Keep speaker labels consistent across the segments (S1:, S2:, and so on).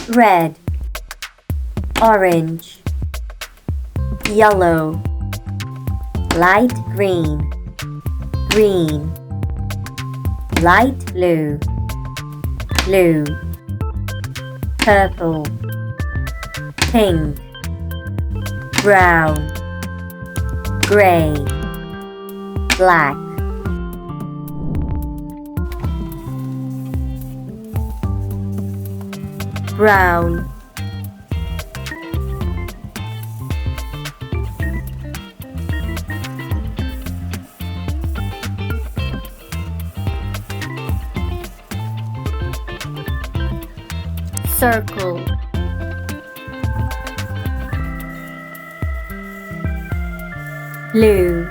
S1: red, orange, yellow, light green, green, light blue, blue, purple, pink, brown, gray, black. Brown, circle, blue,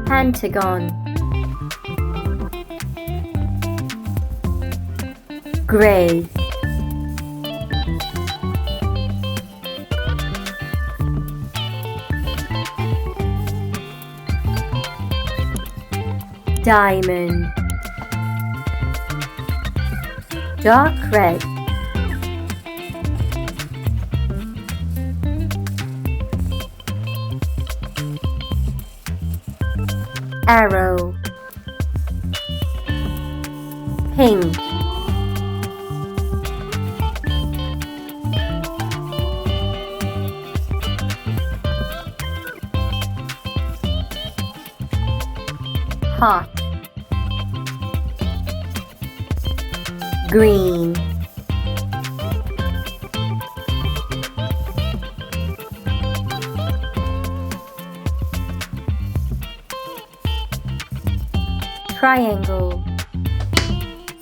S1: Pentagon, gray, diamond, dark red, arrow, pink, hot, green, triangle,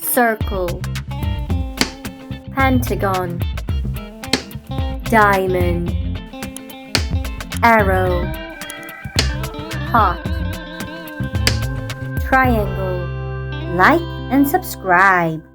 S1: circle, pentagon, diamond, arrow, heart, triangle. Like and subscribe.